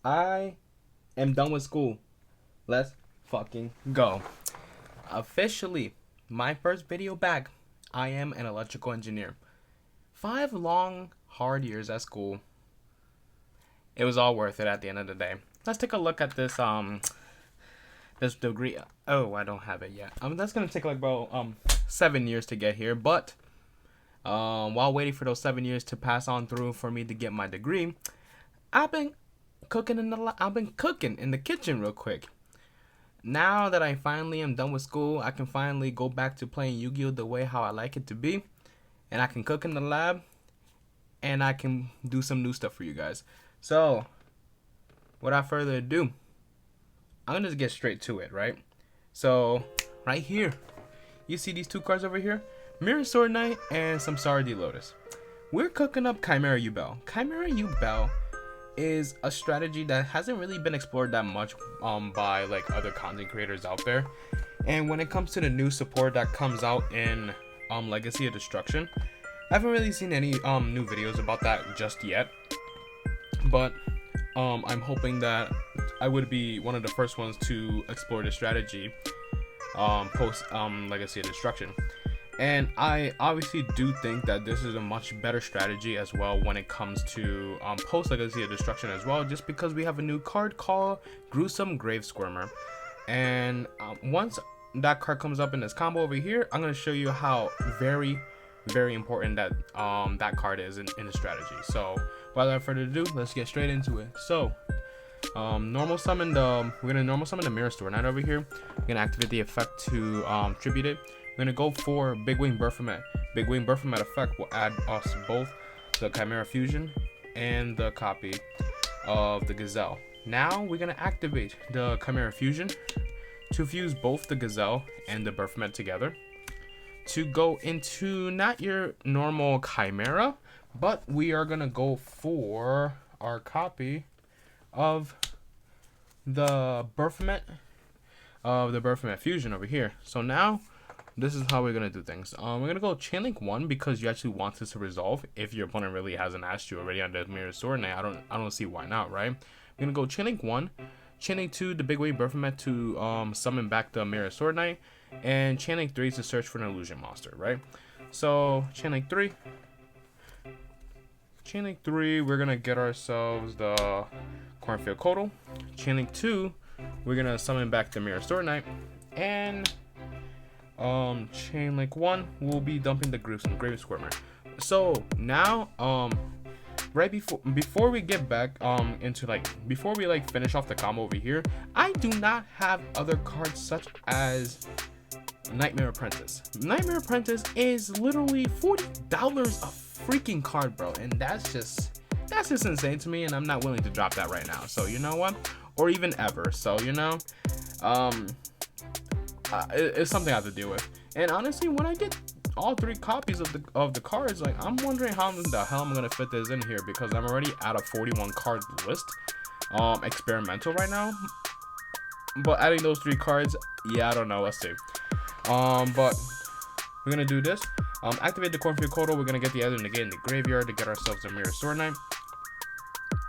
I am done with school. Let's fucking go. Officially, my first video back. I am an electrical engineer. 5 long, hard years at school. It was all worth it at the end of the day. Let's take a look at this degree. Oh, I don't have it yet. That's gonna take like about 7 years to get here, but while waiting for those 7 years to pass on through for me to get my degree, I've been cooking in the kitchen real quick. Now that I finally am done with school, I can finally go back to playing Yu-Gi-Oh the way how I like it to be, and I can cook in the lab, and I can do some new stuff for you guys. So, without further ado, I'm gonna just get straight to it, right? So, right here, you see these 2 cards over here? Mirror Sword Knight and Samsara D Lotus. We're cooking up Chimera Yubel. Chimera Yubel is a strategy that hasn't really been explored that much by like other content creators out there. And when it comes to the new support that comes out in Legacy of Destruction, I haven't really seen any new videos about that just yet. But I'm hoping that I would be one of the first ones to explore the strategy post Legacy of Destruction. And I obviously do think that this is a much better strategy as well when it comes to post Legacy of Destruction as well, just because we have a new card called Gruesome Grave Squirmer. And once that card comes up in this combo over here, I'm going to show you how very important that that card is in the strategy. So without further ado, let's get straight into it. So we're gonna normal summon the Mirror Sword Knight over here. We're gonna activate the effect to tribute it. We're gonna go for Big Wing Baphomet. Big Wing Baphomet effect will add us both the Chimera Fusion and the copy of the Gazelle. Now we're gonna activate the Chimera Fusion to fuse both the Gazelle and the Baphomet together to go into not your normal Chimera, but we are gonna go for our copy of the Baphomet Fusion over here. So now this is how we're gonna do things. We're gonna go Chain Link 1 because you actually want this to resolve. If your opponent really hasn't asked you already on the Mirror Sword Knight, I don't see why not, right? We're gonna go Chain Link 1, Chain Link 2, the Big Wave Baphomet to summon back the Mirror Sword Knight, and Chain Link 3 to search for an illusion monster, right? So Chain Link 3, we're gonna get ourselves the Cornfield Kotal. Chain Link 2, we're gonna summon back the Mirror Sword Knight, and Chain Link 1 will be dumping the Gruesome Grave Squirmer. So now right before we get back before we finish off the combo over here, I do not have other cards such as Nightmare Apprentice. Nightmare Apprentice is literally $40 a freaking card, bro, and that's just insane to me, and I'm not willing to drop that right now. So you know what, or even ever. So you know, it's something I have to deal with. And honestly, when I get all 3 copies of the cards, like, I'm wondering how the hell I'm gonna fit this in here, because I'm already at a 41 card list, experimental right now. But adding those 3 cards, yeah, I don't know. Let's see. But we're gonna do this. Activate the Cornfield Kotal. We're gonna get the other negate in the graveyard to get ourselves a Mirror Sword Knight.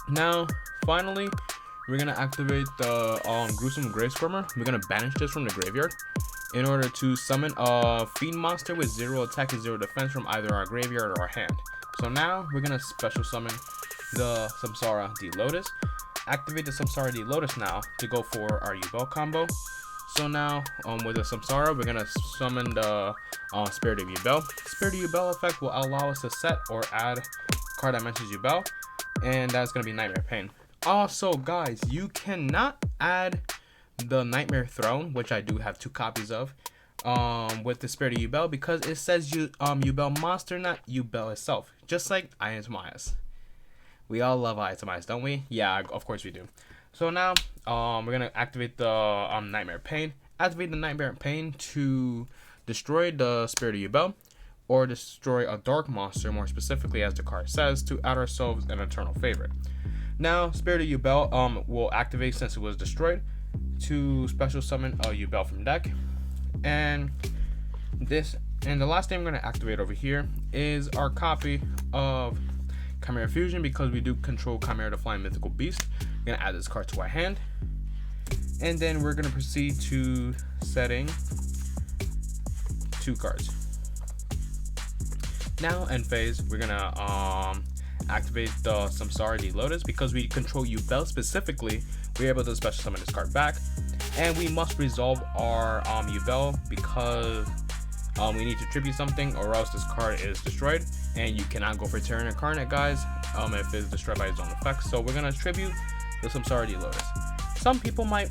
Now, finally, we're gonna activate the Gruesome Grave Squirmer. We're gonna banish this from the graveyard in order to summon a Fiend monster with 0 attack and 0 defense from either our graveyard or our hand. So now we're gonna special summon the Samsara D Lotus. Activate the Samsara D Lotus now to go for our Yubel combo. So now with the Samsara, we're gonna summon the Spirit of Yubel. Spirit of Yubel effect will allow us to set or add card that mentions Yubel, and that's gonna be Nightmare Pain. Also, guys, you cannot add the Nightmare Throne, which I do have 2 copies of, with the Spirit of Yubel, because it says Yubel monster, not Yubel itself. Just like Ayatomayas. We all love Ayatomayas, don't we? Yeah, of course we do. So now we're gonna activate the Nightmare Pain. Activate the Nightmare Pain to destroy the Spirit of Yubel, or destroy a dark monster, more specifically as the card says, to add ourselves an eternal favorite. Now, Spirit of Yubel will activate since it was destroyed to special summon a Yubel from deck. And the last thing I'm going to activate over here is our copy of Chimera Fusion, because we do control Chimera the Flying Mythical Beast. We're gonna add this card to our hand, and then we're gonna proceed to setting 2 cards. Now end phase, we're gonna activate the Samsara Lotus, because we control Yubel specifically. We're able to special summon this card back, and we must resolve our Yubel, because we need to tribute something, or else this card is destroyed, and you cannot go for Terran Incarnate, guys, if it's destroyed by its own effects. So we're gonna tribute the Samsara Lotus. Some people might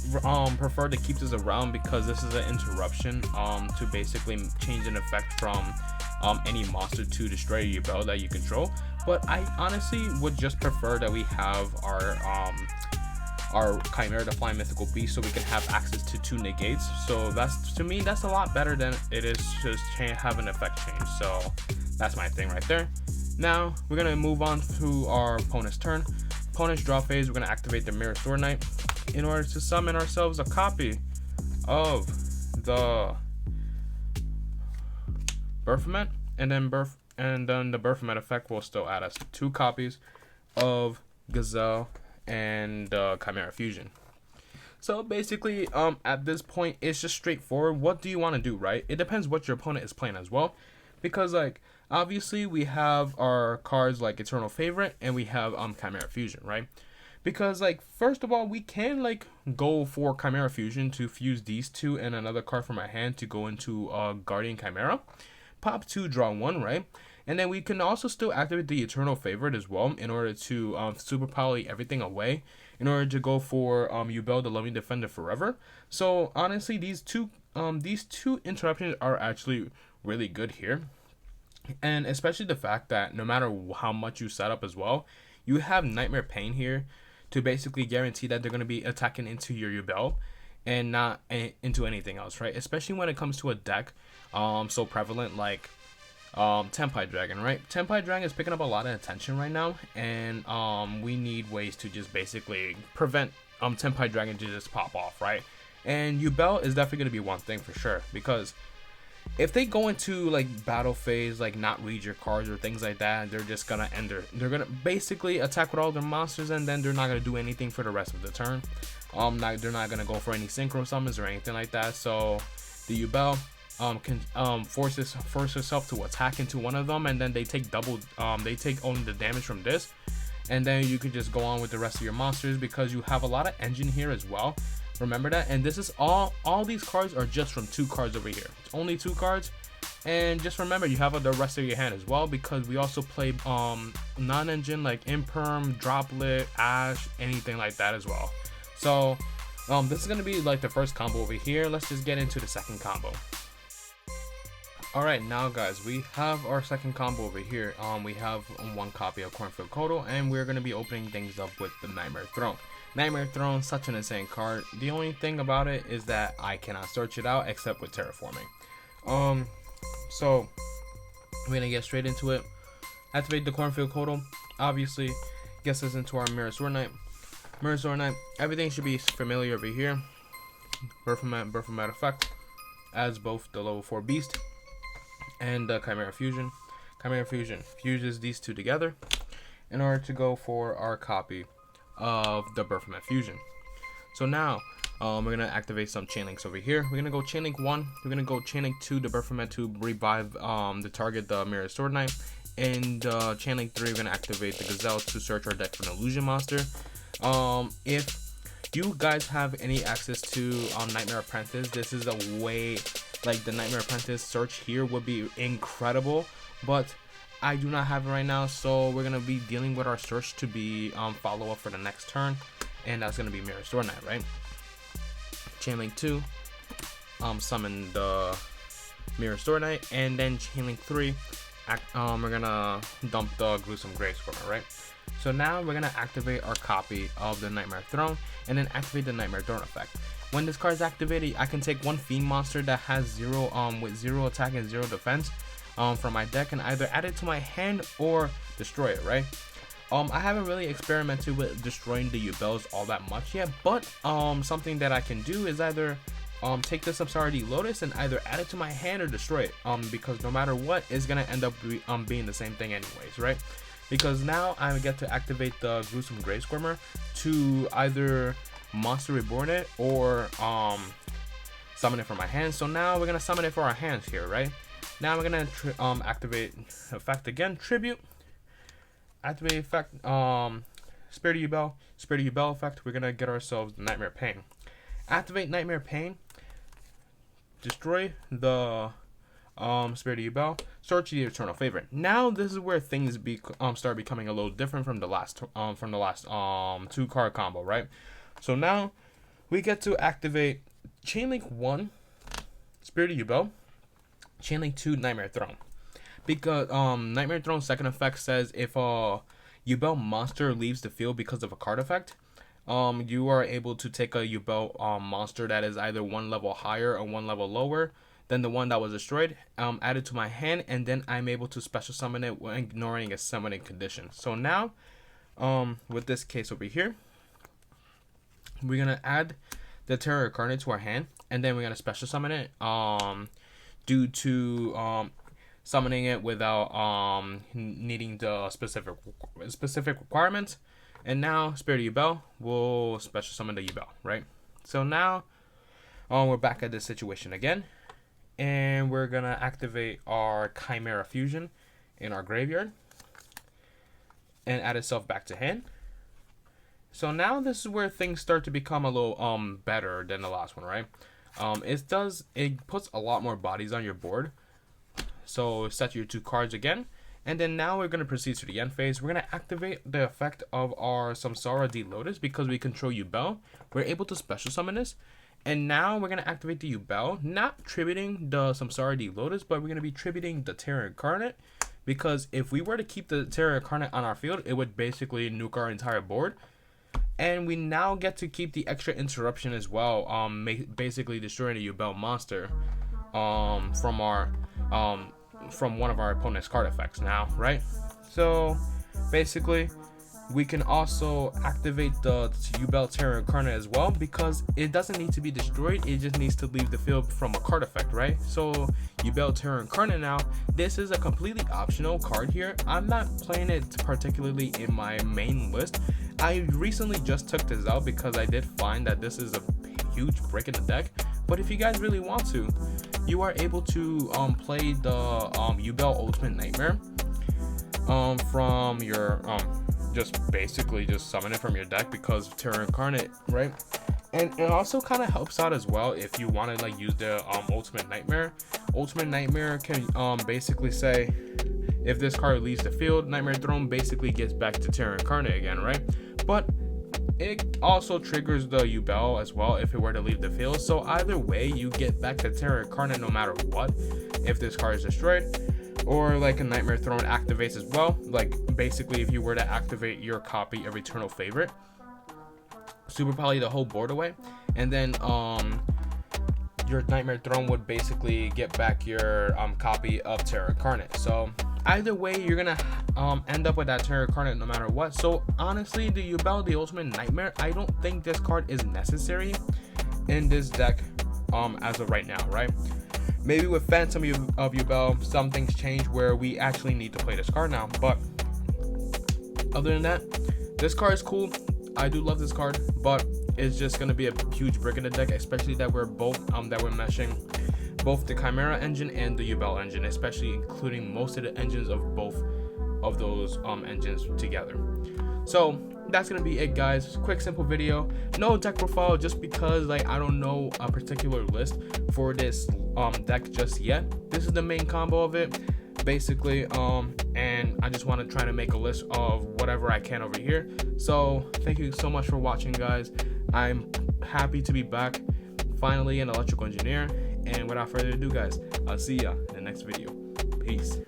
prefer to keep this around, because this is an interruption to basically change an effect from any monster to destroy Yubel that you control. But I honestly would just prefer that we have our Chimera the Flying Mythical Beast, so we can have access to 2 negates. So that's, to me, that's a lot better than it is just have an effect change. So that's my thing right there. Now we're gonna move on to our opponent's turn. Opponent's draw phase, we're gonna activate the Mirror Sword Knight in order to summon ourselves a copy of the Baphomet, and then the Baphomet effect will still add us 2 copies of Gazelle and Chimera Fusion. So basically, at this point, it's just straightforward. What do you want to do, right? It depends what your opponent is playing as well, because like obviously we have our cards like Eternal Favorite, and we have Chimera Fusion, right? Because like, first of all, we can like go for Chimera Fusion to fuse these 2 and another card from our hand to go into Guardian Chimera, pop 2, draw 1, right? And then we can also still activate the Eternal Favorite as well, in order to super poly everything away, in order to go for Yubel the Loving Defender Forever. So honestly, these two interruptions are actually really good here, and especially the fact that no matter how much you set up as well, you have Nightmare Pain here to basically guarantee that they're going to be attacking into your Yubel and not into anything else, right? Especially when it comes to a deck so prevalent like Tenpai Dragon, right? Tenpai Dragon is picking up a lot of attention right now, and we need ways to just basically prevent Tenpai Dragon to just pop off, right? And Yubel is definitely going to be one thing for sure, because if they go into like battle phase, like not read your cards or things like that, they're just gonna they're gonna basically attack with all their monsters, and then they're not gonna do anything for the rest of the turn. They're not gonna go for any synchro summons or anything like that. So the Yubel can force herself to attack into one of them, and then they take they take only the damage from this, and then you could just go on with the rest of your monsters, because you have a lot of engine here as well. Remember that. And this is all these cards are just from 2 cards over here. It's only 2 cards, and just remember you have the rest of your hand as well, because we also play non-engine like Imperm, Droplet, Ash, anything like that as well. So this is gonna be like the first combo over here. Let's just get into the second combo. Alright, now guys, we have our second combo over here. We have 1 copy of Cornfield Kodo, and we're going to be opening things up with the Nightmare Throne. Nightmare Throne, such an insane card. The only thing about it is that I cannot search it out except with terraforming. So we're going to get straight into it. Activate the Cornfield Kodo. Obviously, gets us into our Mirror Sword Knight. Mirror Sword Knight, everything should be familiar over here. Baphomet effect as both the level 4 beast and Chimera Fusion. Chimera Fusion fuses these 2 together in order to go for our copy of the Baphomet Fusion. So now we're gonna activate some chain links over here. We're gonna go chain link 1. We're gonna go chain link 2 the Baphomet to revive the target, the Mirror Sword Knight, and chain link 3 we're gonna activate the Gazelle to search our deck for an illusion monster. If you guys have any access to Nightmare Apprentice, this is a way, like the Nightmare Apprentice search here would be incredible, but I do not have it right now, so we're gonna be dealing with our search to be follow up for the next turn, and that's gonna be Mirror Sword Knight, right? Chain link 2, summon the Mirror Sword Knight, and then chain link 3, we're gonna dump the Gruesome Gravescorner, right? So now we're gonna activate our copy of the Nightmare Throne, and then activate the Nightmare Throne effect. When this card is activated, I can take 1 Fiend monster that has 0 with 0 attack and 0 defense from my deck, and either add it to my hand or destroy it, right? I haven't really experimented with destroying the Yubels all that much yet, but something that I can do is either take this Samsara Lotus and either add it to my hand or destroy it, because no matter what, it's gonna end up being the same thing anyways, right? because now I get to activate the Gruesome Grave Squirmer to either Monster Reborn it or summon it from my hand. So now we're gonna summon it for our hands here, right? Now we're gonna activate effect again, tribute, activate effect, Spirit of Yubel effect. We're gonna get ourselves Nightmare Pain. Activate Nightmare Pain, destroy the Spirit of Yubel, search the Eternal Favorite. Now this is where things start becoming a little different from the last 2 card combo, right? So now we get to activate Chainlink 1, Spirit of Yubel, Chainlink 2, Nightmare Throne. Because Nightmare Throne's second effect says if a Yubel monster leaves the field because of a card effect, you are able to take a Yubel monster that is either 1 level higher or 1 level lower than the one that was destroyed, add it to my hand, and then I'm able to special summon it when ignoring a summoning condition. So now, with this case over here, we're gonna add the Terror Incarnate to our hand, and then we're gonna special summon it due to summoning it without needing the specific requirements. And now Spirit of Yubel will special summon the Yubel, right? So now we're back at this situation again, and we're gonna activate our Chimera Fusion in our graveyard and add itself back to hand. So now this is where things start to become a little better than the last one, right? It puts a lot more bodies on your board. So set your 2 cards again, and then now we're gonna proceed to the end phase. We're gonna activate the effect of our Samsara D Lotus because we control Yubel. We're able to special summon this, and now we're gonna activate the Yubel, not tributing the Samsara D Lotus, but we're gonna be tributing the Terror Incarnate, because if we were to keep the Terror Incarnate on our field, it would basically nuke our entire board. And we now get to keep the extra interruption as well, basically destroying the Yubel monster from one of our opponent's card effects now, right? So basically we can also activate the Yubel Terror Incarnate as well, because it doesn't need to be destroyed, it just needs to leave the field from a card effect, right? So Yubel Terror Incarnate now, this is a completely optional card here. I'm not playing it particularly in my main list. I recently just took this out because I did find that this is a huge brick in the deck. But if you guys really want to, you are able to play the Yubel Ultimate Nightmare from your just summon it from your deck because of Terror Incarnate, right? And it also kind of helps out as well if you want to like use the Ultimate Nightmare. Ultimate Nightmare can basically say if this card leaves the field, Nightmare Throne basically gets back to Terror Incarnate again, right? But it also triggers the Yubel as well if it were to leave the field. So either way, you get back to Terror Incarnate no matter what if this card is destroyed. Or like a Nightmare Throne activates as well. Like basically if you were to activate your copy of Eternal Favorite, super poly the whole board away, and then your Nightmare Throne would basically get back your copy of Terror Incarnate. So either way, you're gonna end up with that Terror Incarnate no matter what. So honestly, the Yubel, the Ultimate Nightmare, I don't think this card is necessary in this deck as of right now, right? Maybe with Phantom of Yubel, some things change where we actually need to play this card now. But other than that, this card is cool. I do love this card, but it's just gonna be a huge brick in the deck, especially that we're both we're meshing both the Chimera engine and the Yubel engine, especially including most of the engines of both of those engines together. So that's gonna be it, guys. Quick simple video, no deck profile, just because like I don't know a particular list for this deck just yet. This is the main combo of it basically, and I just want to try to make a list of whatever I can over here. So thank you so much for watching, guys. I'm happy to be back, finally an electrical engineer, and without further ado, guys, I'll see ya in the next video. Peace.